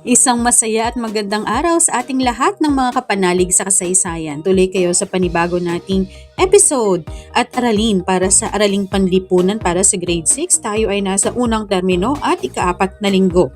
Isang masaya at magandang araw sa ating lahat ng mga kapanalig sa kasaysayan. Tuloy kayo sa panibago nating episode at aralin para sa Araling Panlipunan para sa Grade 6. Tayo ay nasa unang termino at ikaapat na linggo.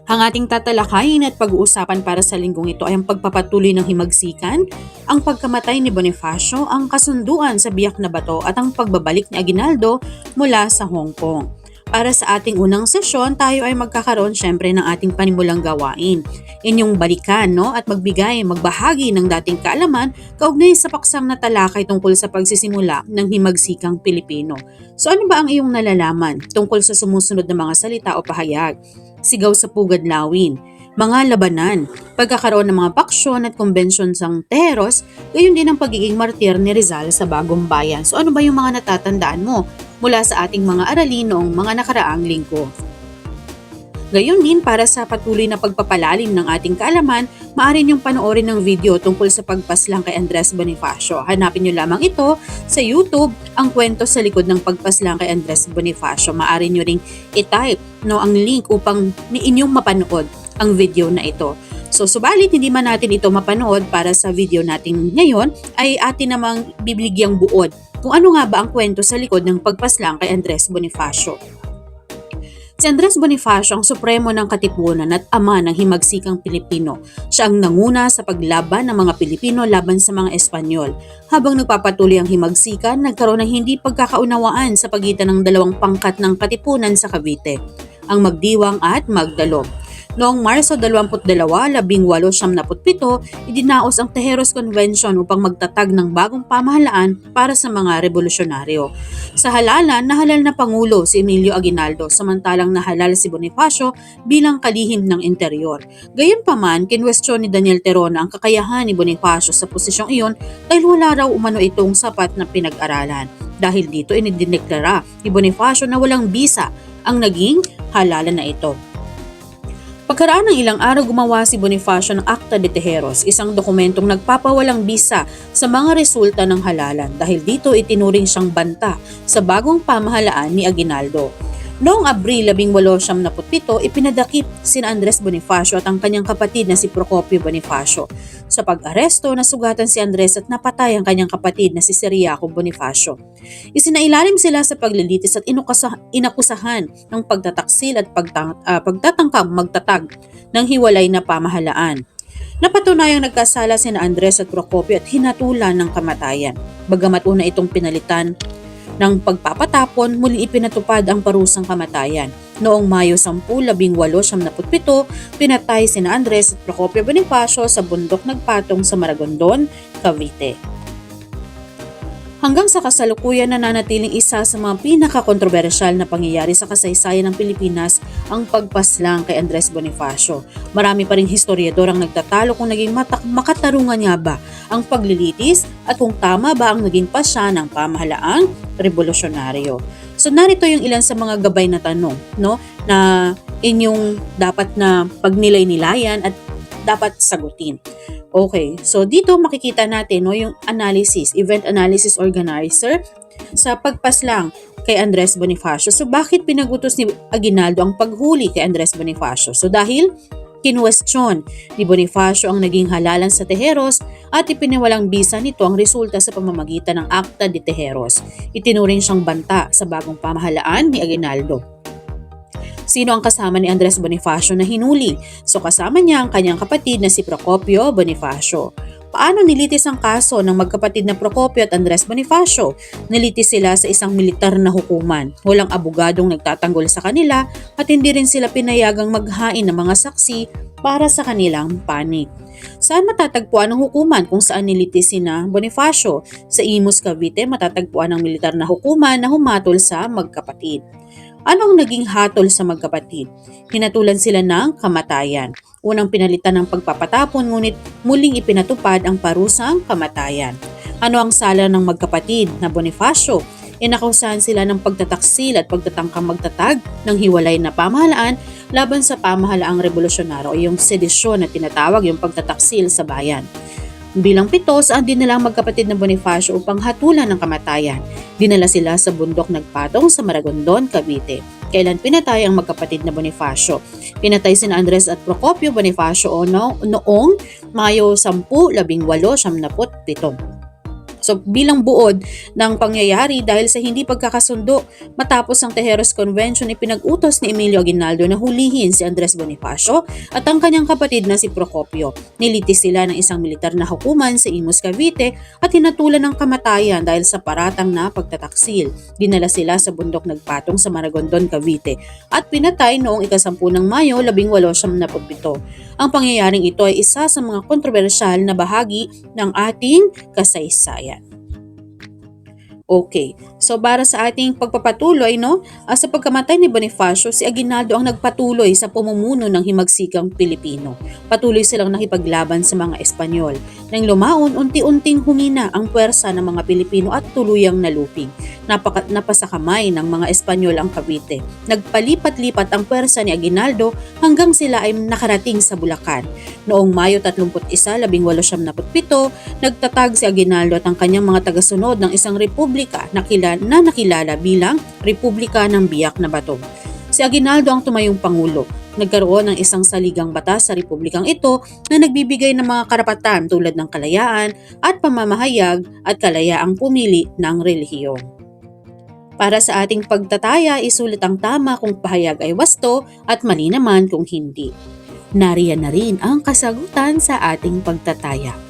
Ang ating tatalakayin at pag-uusapan para sa linggong ito ay ang pagpapatuloy ng himagsikan, ang pagkamatay ni Bonifacio, ang kasunduan sa Biak na Bato at ang pagbabalik ni Aguinaldo mula sa Hong Kong. Para sa ating unang sesyon, tayo ay magkakaroon syempre ng ating panimulang gawain. Inyong balikan at magbahagi ng dating kaalaman kaugnay sa paksang na talakay tungkol sa pagsisimula ng himagsikang Pilipino. So ano ba ang iyong nalalaman tungkol sa sumusunod na mga salita o pahayag? Sigaw sa pugad lawin, mga labanan, pagkakaroon ng mga paksyon at konbensyon sang Tejeros, gayon din ang pagiging martir ni Rizal sa Bagong Bayan. So ano ba yung mga natatandaan mo mula sa ating mga aralin noong mga nakaraang linggo? Gayon din para sa patuloy na pagpapalalim ng ating kaalaman, maaari niyong panoorin ng video tungkol sa pagpaslang kay Andres Bonifacio. Hanapin niyo lamang ito sa YouTube, ang kwento sa likod ng pagpaslang kay Andres Bonifacio. Maaari niyo ring i-type ang link upang inyong mapanood ang video na ito. So, subalit hindi man natin ito mapanood para sa video natin ngayon, ay atin namang bibigyang buod kung ano nga ba ang kwento sa likod ng pagpaslang kay Andres Bonifacio. Si Andres Bonifacio ang supremo ng Katipunan at ama ng himagsikang Pilipino. Siya ang nanguna sa paglaban ng mga Pilipino laban sa mga Espanyol. Habang nagpapatuloy ang himagsikan, nagkaroon ng hindi pagkakaunawaan sa pagitan ng dalawang pangkat ng Katipunan sa Cavite, ang Magdiwang at Magdalom. Noong Marso 22, 1897, idinaos ang Tejeros Convention upang magtatag ng bagong pamahalaan para sa mga revolusyonaryo. Sa halalan, nahalal na Pangulo si Emilio Aguinaldo, samantalang nahalal si Bonifacio bilang kalihim ng interior. Gayunpaman, kinwestiyon ni Daniel Terona ang kakayahan ni Bonifacio sa posisyong iyon dahil wala raw umano itong sapat na pinag-aralan. Dahil dito, inidineklara ni Bonifacio na walang bisa ang naging halalan na ito. Pagkaraan ng ilang araw, gumawa si Bonifacio ng Acta de Tejeros, isang dokumentong nagpapawalang bisa sa mga resulta ng halalan dahil dito itinuring siyang banta sa bagong pamahalaan ni Aguinaldo. Noong Abril 1897, ipinadakip sina Andres Bonifacio at ang kanyang kapatid na si Procopio Bonifacio. Sa pag-aresto, nasugatan si Andres at napatay ang kanyang kapatid na si Ciriaco Bonifacio. Isinailalim sila sa paglilitis at inakusahan ng pagtataksil at pagtatangkang magtatag ng hiwalay na pamahalaan. Napatunayang nagkasala sina Andres at Procopio at hinatulan ng kamatayan. Bagamat una itong pinalitan ng pagpapatapon, muli ipinatupad ang parusang kamatayan. Noong Mayo 10, 1897, pinatay sina Andres at Procopio Bonifacio sa bundok nagpatong sa Maragondon, Cavite. Hanggang sa kasalukuyan, nananatiling isa sa mga pinakakontrobersyal na pangyayari sa kasaysayan ng Pilipinas ang pagpaslang kay Andres Bonifacio. Marami pa ring historiador ang nagtatalo kung naging makatarungan nga ba ang paglilitis at kung tama ba ang naging pasya ng pamahalaang revolusyonaryo. So narito yung ilan sa mga gabay na tanong na inyong dapat na pagnilay-nilayan at dapat sagutin. Okay, so dito makikita natin yung analysis, event analysis organizer sa pagpaslang kay Andres Bonifacio. So bakit pinagutos ni Aguinaldo ang paghuli kay Andres Bonifacio? So dahil kinwestiyon ni Bonifacio ang naging halalan sa Tejeros at ipinawalang bisa nito ang resulta sa pamamagitan ng Acta de Tejeros. Itinuring siyang banta sa bagong pamahalaan ni Aguinaldo. Sino ang kasama ni Andres Bonifacio na hinuli? So kasama niya ang kanyang kapatid na si Procopio Bonifacio. Paano nilitis ang kaso ng magkapatid na Procopio at Andres Bonifacio? Nilitis sila sa isang militar na hukuman. Walang abogadong nagtatanggol sa kanila at hindi rin sila pinayagang maghain ng mga saksi para sa kanilang panig. Saan matatagpuan ang hukuman kung saan nilitis sina Bonifacio? Sa Imus, Cavite, matatagpuan ang militar na hukuman na humatol sa magkapatid. Ano ang naging hatol sa magkapatid? Hinatulan sila ng kamatayan. Unang pinalitan ng pagpapatapon ngunit muling ipinatupad ang parusang kamatayan. Ano ang sala ng magkapatid na Bonifacio? Inakusahan sila ng pagtataksil at pagtatangkang magtatag ng hiwalay na pamahalaan laban sa pamahalaang revolusyonaryo o yung sedisyon na tinatawag yung pagtataksil sa bayan. Bilang 7, saan dinala ang magkapatid na Bonifacio upang hatulan ng kamatayan. Dinala sila sa bundok nagpatong sa Maragondon, Cavite. kailan pinatay ang magkapatid na Bonifacio. Pinatay sina Andres at Procopio Bonifacio noong Mayo 10, 1897. So bilang buod ng pangyayari dahil sa hindi pagkakasundo matapos ang Tejeros Convention, ipinag-utos ni Emilio Aguinaldo na hulihin si Andres Bonifacio at ang kanyang kapatid na si Procopio. Nilitis sila ng isang militar na hukuman sa Imus, Cavite at hinatulan ng kamatayan dahil sa paratang na pagtataksil. Dinala sila sa bundok nagpatong sa Maragondon, Cavite at pinatay noong ika-10 ng Mayo 1897. Ang pangyayaring ito ay isa sa mga kontrobersyal na bahagi ng ating kasaysayan. Okay, so para sa ating pagpapatuloy, sa pagkamatay ni Bonifacio, si Aguinaldo ang nagpatuloy sa pamumuno ng himagsikang Pilipino. Patuloy silang nakipaglaban sa mga Espanyol. Nang lumaon, unti-unting humina ang puwersa ng mga Pilipino at tuluyang nalupig. Napasakamay ng mga Espanyol ang Cavite. Nagpalipat-lipat ang puwersa ni Aguinaldo hanggang sila ay nakarating sa Bulacan. Noong Mayo 31, 1897, nagtatag si Aguinaldo at ang kanyang mga tagasunod ng isang republika na nakilala bilang Republika ng Biak na Bato. Si Aguinaldo ang tumayong pangulo. Nagkaroon ng isang saligang batas sa republikang ito na nagbibigay ng mga karapatan tulad ng kalayaan at pamamahayag at kalayaang pumili ng relihiyon. Para sa ating pagtataya, isulit ang tama kung pahayag ay wasto at mali naman kung hindi. Nariyan na rin ang kasagutan sa ating pagtataya.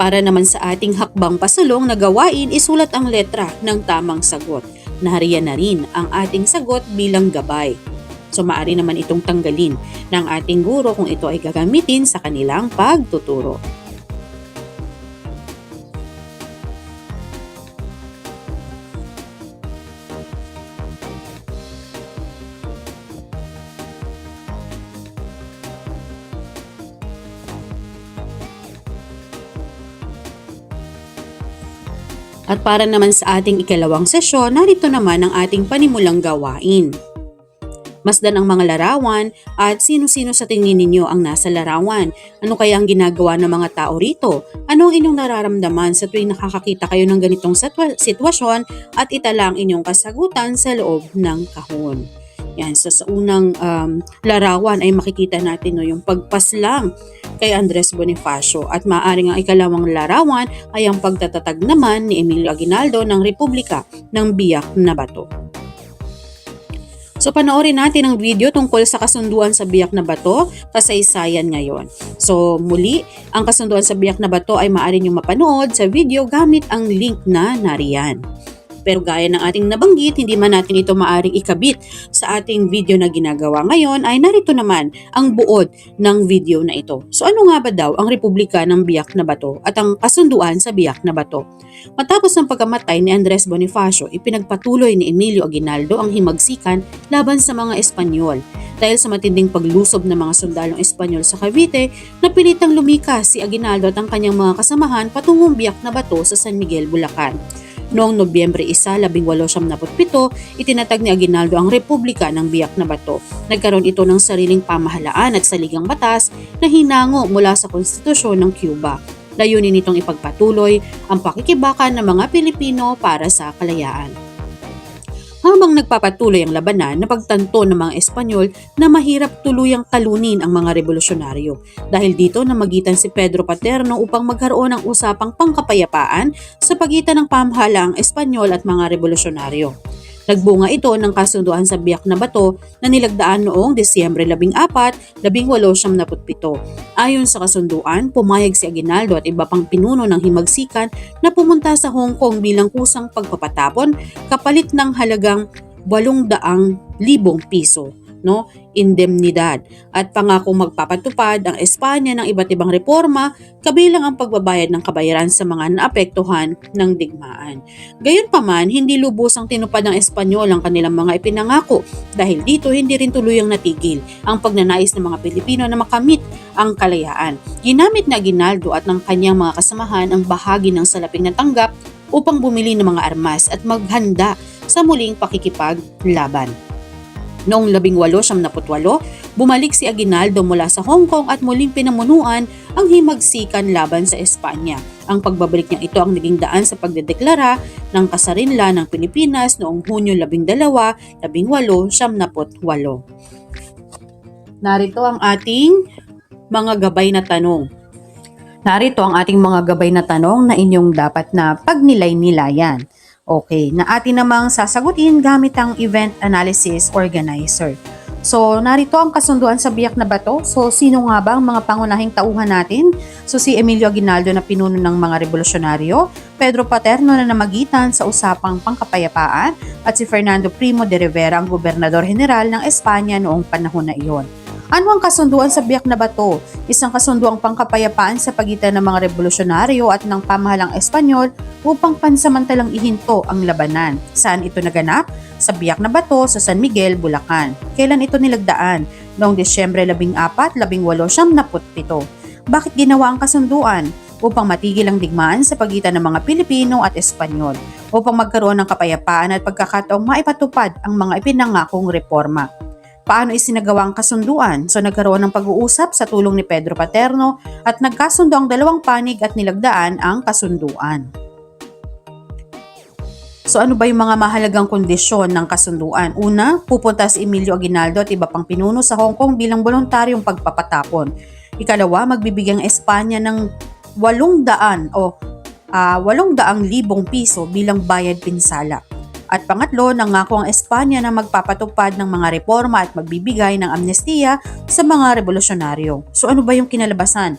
Para naman sa ating hakbang pasulong na gawain, isulat ang letra ng tamang sagot. Nariyan na rin ang ating sagot bilang gabay. So maaari naman itong tanggalin ng ating guro kung ito ay gagamitin sa kanilang pagtuturo. At para naman sa ating ikalawang sesyon, narito naman ang ating panimulang gawain. Masdan ang mga larawan at sino-sino sa tingin ninyo ang nasa larawan. Ano kaya ang ginagawa ng mga tao rito? Ano ang inyong nararamdaman sa tuwing nakakakita kayo ng ganitong sitwasyon at itala ang inyong kasagutan sa loob ng kahon. Yan, sa unang larawan ay makikita natin yung pagpaslang kay Andres Bonifacio at maaaring ang ikalawang larawan ay ang pagtatatag naman ni Emilio Aguinaldo ng Republika ng Biak na Bato. So panoorin natin ang video tungkol sa kasunduan sa Biak na Bato, kasaysayan ngayon. So muli, ang kasunduan sa Biak na Bato ay maaari nyo mapanood sa video gamit ang link na nariyan. Pero gaya ng ating nabanggit, hindi man natin ito maaaring ikabit sa ating video na ginagawa ngayon, ay narito naman ang buod ng video na ito. So ano nga ba daw ang Republika ng Biak na Bato at ang kasunduan sa Biak na Bato? Matapos ng pagkamatay ni Andres Bonifacio, ipinagpatuloy ni Emilio Aguinaldo ang himagsikan laban sa mga Espanyol. Dahil sa matinding paglusob ng mga sundalong Espanyol sa Cavite, napilitang lumikas si Aguinaldo at ang kanyang mga kasamahan patungong Biak na Bato sa San Miguel, Bulacan. Noong Nobyembre 1, 1897, itinatag ni Aguinaldo ang Republika ng Biak na Bato. Nagkaroon ito ng sariling pamahalaan at saligang batas na hinango mula sa konstitusyon ng Cuba. Layunin nitong ipagpatuloy ang pakikibakan ng mga Pilipino para sa kalayaan. Habang nagpapatuloy ang labanan, napagtanto ng mga Espanyol na mahirap tuluyang talunin ang mga revolusyonaryo. Dahil dito namagitan si Pedro Paterno upang magkaroon ng usapang pangkapayapaan sa pagitan ng pamahalaang Espanyol at mga revolusyonaryo. Nagbunga ito ng kasunduan sa Biak na Bato na nilagdaan noong Disyembre 14, 1897. Ayon sa kasunduan, pumayag si Aguinaldo at iba pang pinuno ng himagsikan na pumunta sa Hong Kong bilang kusang pagpapatapon kapalit ng halagang 800,000 piso. Indemnidad at pangakong magpapatupad ang Espanya ng iba't ibang reforma kabilang ang pagbabayad ng kabayaran sa mga naapektuhan ng digmaan. Gayunpaman, hindi lubusang tinupad ng Espanyol ang kanilang mga ipinangako dahil dito hindi rin tuluyang natigil ang pagnanais ng mga Pilipino na makamit ang kalayaan. Ginamit na Aguinaldo at ng kanyang mga kasamahan ang bahagi ng salaping natanggap upang bumili ng mga armas at maghanda sa muling pakikipaglaban. Noong 1878, bumalik si Aguinaldo mula sa Hong Kong at muling pinamunuan ang himagsikan laban sa Espanya. Ang pagbabalik niya ito ang naging daan sa pagdedeklara ng kasarinlan ng Pilipinas noong Hunyo 12, 1878. Narito ang ating mga gabay na tanong. Narito ang ating mga gabay na tanong na inyong dapat na pagnilay-nilayan. Okay, na atin namang sasagutin gamit ang Event Analysis Organizer. So, narito ang kasunduan sa biyak na bato. So, sino nga ba ang mga pangunahing tauhan natin? So, si Emilio Aguinaldo na pinuno ng mga revolusyonaryo, Pedro Paterno na namagitan sa usapang pangkapayapaan, at si Fernando Primo de Rivera ang gobernador general ng Espanya noong panahon na iyon. Ano ang kasunduan sa biyak na bato? Isang kasunduang pangkapayapaan sa pagitan ng mga revolusyonaryo at ng pamahalang Espanyol upang pansamantalang ihinto ang labanan. Saan ito naganap? Sa biyak na bato sa San Miguel, Bulacan. Kailan ito nilagdaan? Noong Disyembre 14, 1877. Bakit ginawa ang kasunduan? Upang matigil ang digmaan sa pagitan ng mga Pilipino at Espanyol, upang magkaroon ng kapayapaan at pagkakataong maipatupad ang mga ipinangakong reforma. Paano isinagawa ang kasunduan? So nagkaroon ng pag-uusap sa tulong ni Pedro Paterno at nagkasundo ang dalawang panig at nilagdaan ang kasunduan. So ano ba yung mga mahalagang kondisyon ng kasunduan? Una, pupunta si Emilio Aguinaldo at iba pang pinuno sa Hong Kong bilang voluntaryong pagpapatapon. Ikalawa, magbibigay ang Espanya ng 800,000 piso bilang bayad pinsala. At pangatlo, nangako ang Espanya na magpapatupad ng mga reforma at magbibigay ng amnestiya sa mga revolusyonaryo. So ano ba yung kinalabasan?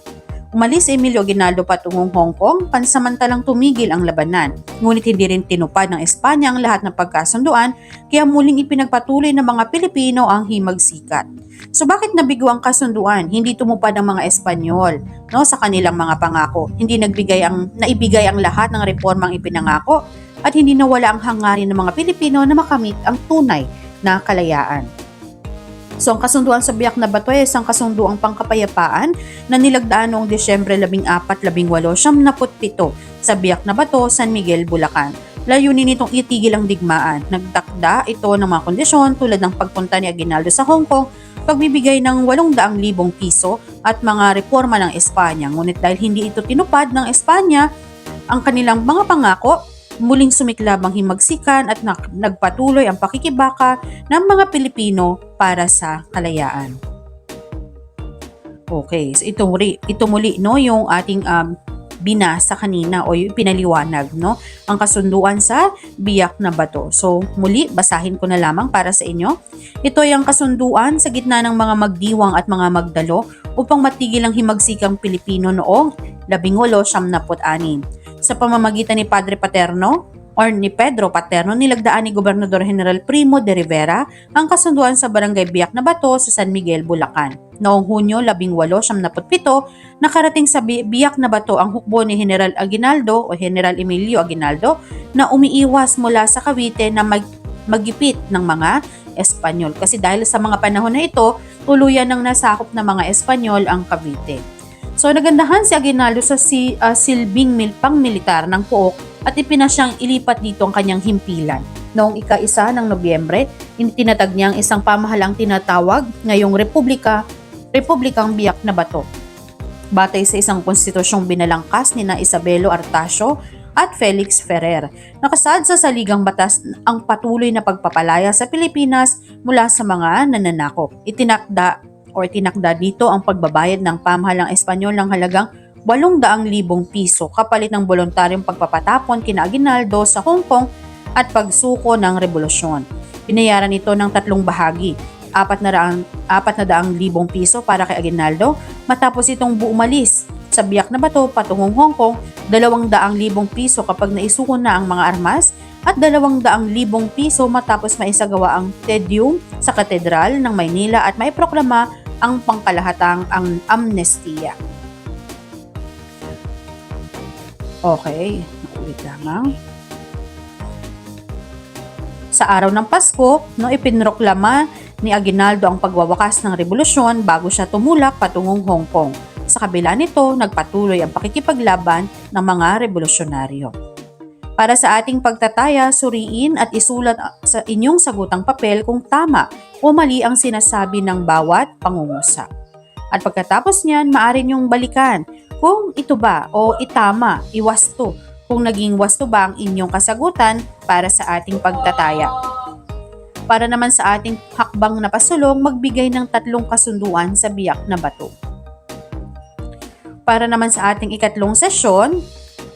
Umalis si Emilio Aguinaldo patungong Hong Kong, pansamantalang tumigil ang labanan. Ngunit hindi rin tinupad ng Espanya ang lahat ng pagkasunduan, kaya muling ipinagpatuloy ng mga Pilipino ang himagsikat. So bakit nabigo ang kasunduan? Hindi tumupad ang mga Espanyol sa kanilang mga pangako. Hindi naibigay ang lahat ng reformang ipinangako, at hindi nawala ang hangarin ng mga Pilipino na makamit ang tunay na kalayaan. So ang kasunduan sa biyak na bato ay isang kasunduang pangkapayapaan na nilagdaan noong Disyembre 14, 1877 sa biyak na bato, San Miguel, Bulacan. Layunin nitong itigil ang digmaan. Nagtakda ito ng mga kondisyon tulad ng pagpunta ni Aguinaldo sa Hong Kong, pagbibigay ng 800,000 piso at mga reforma ng Espanya. Ngunit dahil hindi ito tinupad ng Espanya ang kanilang mga pangako, muling sumiklab ang himagsikan at nagpatuloy ang pakikibaka ng mga Pilipino para sa kalayaan. Okay, so ito muli yung ating binasa kanina o yung pinaliwanag, ang kasunduan sa biyak na bato. So muli, basahin ko na lamang para sa inyo. Ito ay ang kasunduan sa gitna ng mga magdiwang at mga magdalo upang matigil ang himagsikang Pilipino noong 1876. Sa pamamagitan ni Padre Paterno or ni Pedro Paterno, nilagdaan ni Gobernador General Primo de Rivera ang kasunduan sa Barangay Biak na Bato sa San Miguel, Bulacan. Noong Hunyo 18, 1877, nakarating sa Biak na Bato ang hukbo ni General Aguinaldo o General Emilio Aguinaldo na umiiwas mula sa Cavite na magipit ng mga Espanyol. Kasi dahil sa mga panahon na ito, tuluyan ng nasakop ng mga Espanyol ang Cavite. So nagandahan si Aguinaldo sa silbing pang-militar ng Pook at ipinasyang ilipat dito ang kanyang himpilan. Noong ika-1 ng Nobyembre, itinatag niya ang isang pamahalang tinatawag ngayong Republikang Biak na Bato. Batay sa isang konstitusyong binalangkas ni na Isabelo Artacio at Felix Ferrer. Nakasaad sa saligang batas ang patuloy na pagpapalaya sa Pilipinas mula sa mga nananakop. Itinakda dito ang pagbabayad ng pamahalang Espanyol ng halagang 800,000 piso kapalit ng voluntaryong pagpapatapon kina Aguinaldo sa Hong Kong at pagsuko ng revolusyon. Binayaran ito ng 3 bahagi, 400,000 piso para kay Aguinaldo matapos itong umalis sa Biak na Bato patungong Hong Kong, 200,000 piso kapag naisuko na ang mga armas at 200,000 piso matapos maisagawa ang Te-Deum sa Katedral ng Maynila at maiproklama ang pangkalahatang amnestiya. Okay, ulit lamang. Sa araw ng Pasko, ipinroklama ni Aguinaldo ang pagwawakas ng revolusyon bago siya tumulak patungong Hong Kong. Sa kabila nito, nagpatuloy ang pakikipaglaban ng mga revolusyonaryo. Para sa ating pagtataya, suriin at isulat sa inyong sagutang papel kung tama o mali ang sinasabi ng bawat pangungusap. At pagkatapos niyan, maaari niyong balikan kung ito ba o itama, iwasto, kung naging wasto ba ang inyong kasagutan para sa ating pagtataya. Para naman sa ating hakbang na pasulong, magbigay ng 3 kasunduan sa biyak na bato. Para naman sa ating ikatlong sesyon,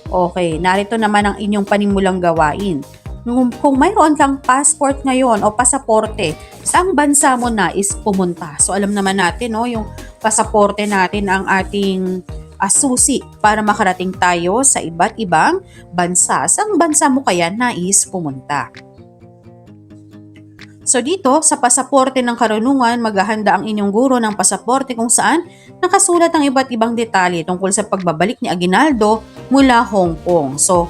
okay, narito naman ang inyong panimulang gawain. Kung mayroon kang passport ngayon o pasaporte, saang bansa mo nais pumunta? So alam naman natin, no, yung pasaporte natin ang ating susi para makarating tayo sa iba't ibang bansa. Saang bansa mo kaya nais pumunta? So dito, sa pasaporte ng karunungan, maghahanda ang inyong guro ng pasaporte kung saan nakasulat ang iba't ibang detalye tungkol sa pagbabalik ni Aguinaldo mula Hong Kong. So,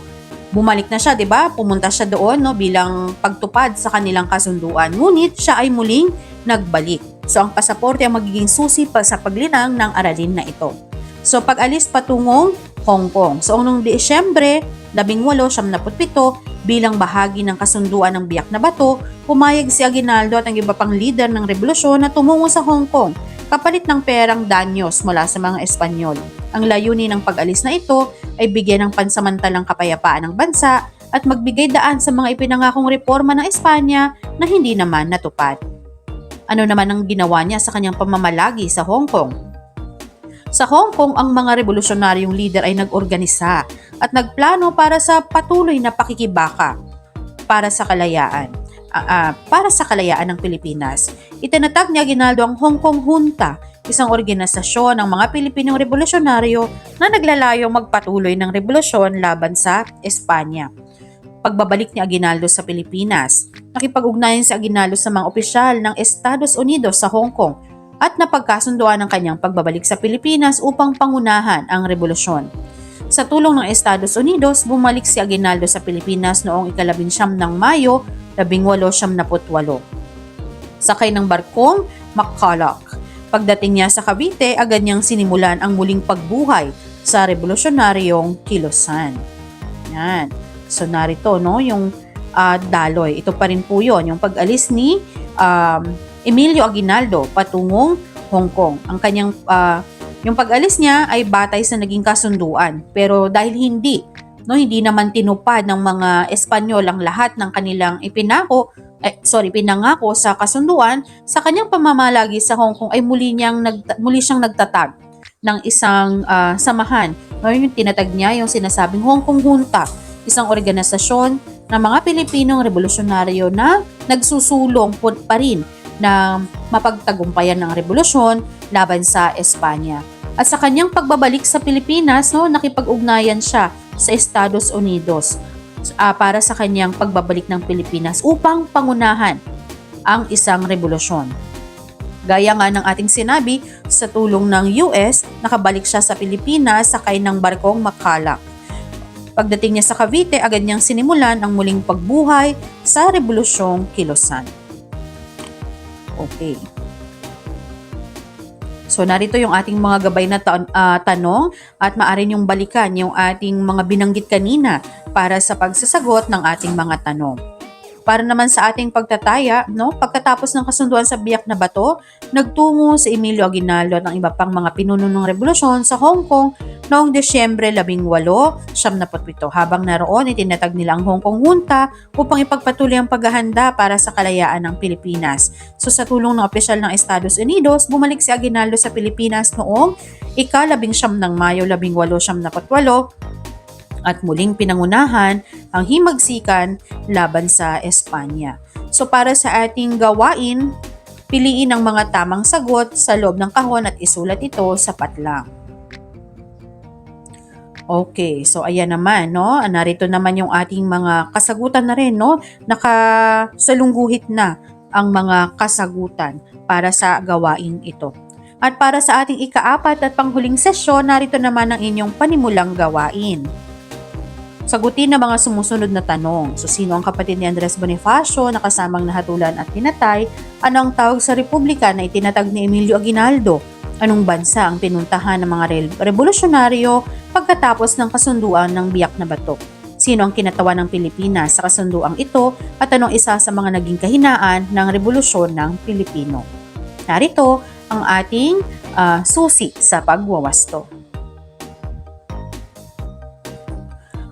bumalik na siya, 'di ba? Pumunta siya doon, no, bilang pagtupad sa kanilang kasunduan. Ngunit siya ay muling nagbalik. So, ang pasaporte ang magiging susi pa sa paglinang ng aralin na ito. So, pag-alis patungong Hong Kong. So, noong Disyembre 1897, bilang bahagi ng kasunduan ng Biak na Bato, pumayag si Aguinaldo at ang iba pang lider ng revolusyon na tumungo sa Hong Kong, kapalit ng perang danyos mula sa mga Espanyol. Ang layunin ng pag-alis na ito ay bigyan ng pansamantalang kapayapaan ng bansa at magbigay daan sa mga ipinangakong reforma ng Espanya na hindi naman natupad. Ano naman ang ginawa niya sa kanyang pamamalagi sa Hong Kong? Sa Hong Kong, ang mga revolusyonaryong leader ay nag-organisa at nagplano para sa patuloy na pakikibaka para sa kalayaan ng Pilipinas. Itinatag ni Aguinaldo ang Hong Kong Junta, isang organisasyon ng mga Pilipinong revolusyonaryo na naglalayong magpatuloy ng revolusyon laban sa Espanya. Pagbabalik ni Aguinaldo sa Pilipinas, nakipag-ugnayan si Aguinaldo sa mga opisyal ng Estados Unidos sa Hong Kong at napagkasunduan ng kanyang pagbabalik sa Pilipinas upang pangunahan ang revolusyon. Sa tulong ng Estados Unidos, bumalik si Aguinaldo sa Pilipinas noong 19 ng Mayo 1878. Sakay ng barkong McCulloch. Pagdating niya sa Cavite, agad niyang sinimulan ang muling pagbuhay sa revolusyonaryong kilusan. Yan. So narito, no, yung daloy. Ito pa rin po yun, yung pag-alis ni Emilio Aguinaldo patungong Hong Kong. Ang kanyang yung pag-alis niya ay batay sa naging kasunduan. Pero dahil hindi naman tinupad ng mga Espanyol ang lahat ng kanilang pinangako sa kasunduan, sa kanyang pamamalagi sa Hong Kong ay muli siyang nagtatag ng isang samahan. Yung tinatag niya yung sinasabing Hong Kong Junta, isang organisasyon ng mga Pilipinong revolusyonaryo na nagsusulong pa rin na mapagtagumpayan ng revolusyon laban sa Espanya. At sa kanyang pagbabalik sa Pilipinas, nakipag-ugnayan siya sa Estados Unidos para sa kanyang pagbabalik ng Pilipinas upang pangunahan ang isang revolusyon. Gaya nga ng ating sinabi, sa tulong ng US, nakabalik siya sa Pilipinas sakay ng barkong McCulloch. Pagdating niya sa Cavite, agad niyang sinimulan ang muling pagbuhay sa Revolusyong Kilusan. Okay. So narito yung ating mga gabay na tanong at maaari niyong balikan yung ating mga binanggit kanina para sa pagsasagot ng ating mga tanong. Para naman sa ating pagtataya, pagkatapos ng kasunduan sa Biak na Bato, nagtungo si Emilio Aguinaldo at ang iba pang mga pinuno ng revolusyon sa Hong Kong noong Disyembre 1877. Habang naroon, itinatag nila ang Hong Kong Junta upang ipagpatuloy ang paghahanda para sa kalayaan ng Pilipinas. So sa tulong ng opisyal ng Estados Unidos, bumalik si Aguinaldo sa Pilipinas noong ika-19 ng Mayo 1878 at muling pinangunahan ang himagsikan laban sa Espanya. So para sa ating gawain, piliin ang mga tamang sagot sa loob ng kahon at isulat ito sa patlang. Okay, so ayan naman, narito naman yung ating mga kasagutan na rin, nakasalungguhit na ang mga kasagutan para sa gawain ito. At para sa ating ika-4 at panghuling sesyon, narito naman ang inyong panimulang gawain. Sagutin na mga sumusunod na tanong. So, sino ang kapatid ni Andres Bonifacio na kasamang nahatulan at pinatay? Ano ang tawag sa republika na itinatag ni Emilio Aguinaldo? Anong bansa ang pinuntahan ng mga revolusyonaryo pagkatapos ng kasunduan ng Biak na Bato? Sino ang kinatawan ng Pilipinas sa kasunduang ito at anong isa sa mga naging kahinaan ng Rebolusyon ng Pilipino? Narito ang ating susi sa pagwawasto.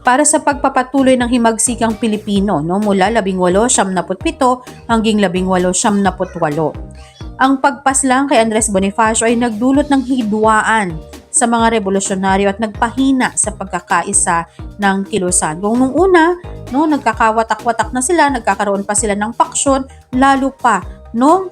Para sa pagpapatuloy ng himagsikang Pilipino mula 1897 hanggang 1898. Ang pagpaslang kay Andres Bonifacio ay nagdulot ng hidwaan sa mga revolusyonaryo at nagpahina sa pagkakaisa ng kilusan. Kung nung una, nagkakawatak-watak na sila, nagkakaroon pa sila ng paksyon, lalo pa nung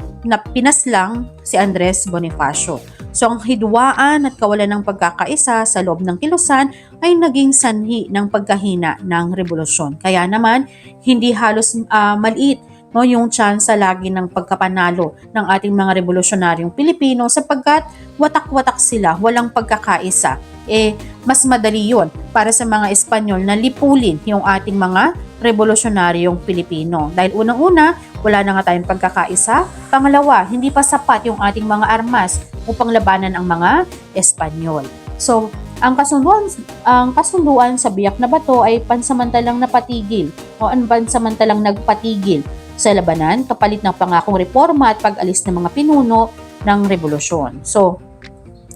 pinaslang si Andres Bonifacio. So ang hidwaan at kawalan ng pagkakaisa sa loob ng kilusan ay naging sanhi ng pagkahina ng revolusyon. Kaya naman, hindi halos maliit yung tsansa lagi ng pagkapanalo ng ating mga revolusyonaryong Pilipino sapagkat watak-watak sila, walang pagkakaisa. Mas madali yun para sa mga Espanyol na lipulin yung ating mga revolusyonaryong Pilipino. Dahil unang-una, wala na nga tayong pagkakaisa. Pangalawa, hindi pa sapat yung ating mga armas upang labanan ang mga Espanyol. So, ang kasunduan sa Biak na Bato ay pansamantalang napatigil o pansamantalang nagpatigil sa labanan kapalit ng pangakong reforma at pag-alis ng mga pinuno ng revolusyon. So,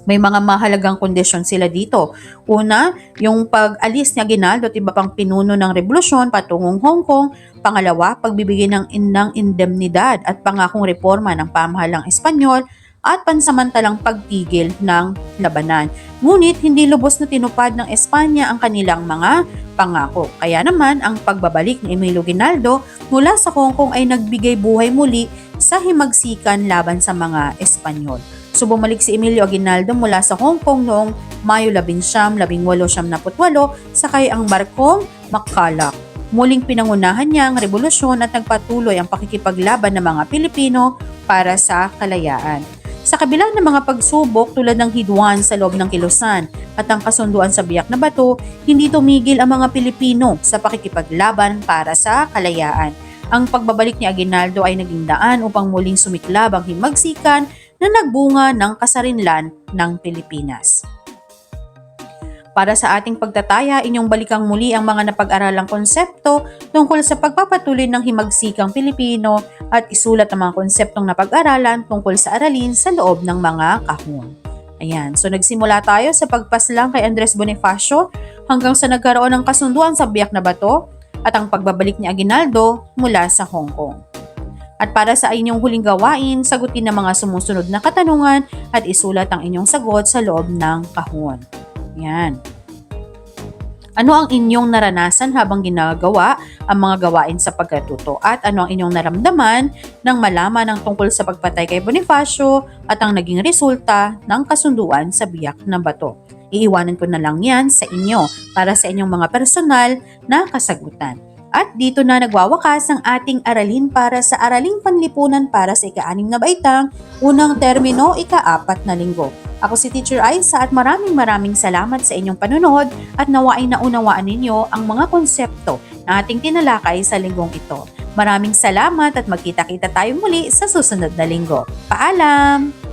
may mga mahalagang kondisyon sila dito. Una, yung pag-alis ni Aguinaldo at iba pang pinuno ng revolusyon patungong Hong Kong. Pangalawa, pagbibigay ng indemnidad at pangakong reforma ng pamahalang Espanyol at pansamantalang pagtigil ng labanan. Ngunit hindi lubos na tinupad ng Espanya ang kanilang mga pangako. Kaya naman, ang pagbabalik ni Emilio Aguinaldo mula sa Hong Kong ay nagbigay buhay muli sa himagsikan laban sa mga Espanyol. So bumalik si Emilio Aguinaldo mula sa Hong Kong noong Mayo 11, 1898 sakay ang barkong Makalak. Muling pinangunahan niya ang revolusyon at nagpatuloy ang pakikipaglaban ng mga Pilipino para sa kalayaan. Sa kabila ng mga pagsubok tulad ng hidwaan sa loob ng kilusan at ang kasunduan sa Biak na Bato, hindi tumigil ang mga Pilipino sa pakikipaglaban para sa kalayaan. Ang pagbabalik ni Aguinaldo ay naging daan upang muling sumiklab ang himagsikan na nagbunga ng kasarinlan ng Pilipinas. Para sa ating pagtataya, inyong balikang muli ang mga napag-aralang konsepto tungkol sa pagpapatuloy ng himagsikang Pilipino at isulat ang mga konseptong napag-aralan tungkol sa aralin sa loob ng mga kahon. Ayan, so nagsimula tayo sa pagpaslang kay Andres Bonifacio hanggang sa nagkaroon ng kasunduan sa Biak na Bato at ang pagbabalik ni Aguinaldo mula sa Hong Kong. At para sa inyong huling gawain, sagutin ang mga sumusunod na katanungan at isulat ang inyong sagot sa loob ng kahon. Yan. Ano ang inyong naranasan habang ginagawa ang mga gawain sa pagkatuto? At ano ang inyong naramdaman nang malaman ang tungkol sa pagpatay kay Bonifacio at ang naging resulta ng kasunduan sa Biak na Bato? Iiwanan ko na lang yan sa inyo para sa inyong mga personal na kasagutan. At dito na nagwawakas ang ating aralin para sa Araling Panlipunan para sa ika-6 na baitang, unang termino, ika-4 na linggo. Ako si Teacher Aisa at maraming salamat sa inyong panunood at nawain na unawaan ninyo ang mga konsepto na ating tinalakay sa linggong ito. Maraming salamat at magkita-kita tayo muli sa susunod na linggo. Paalam!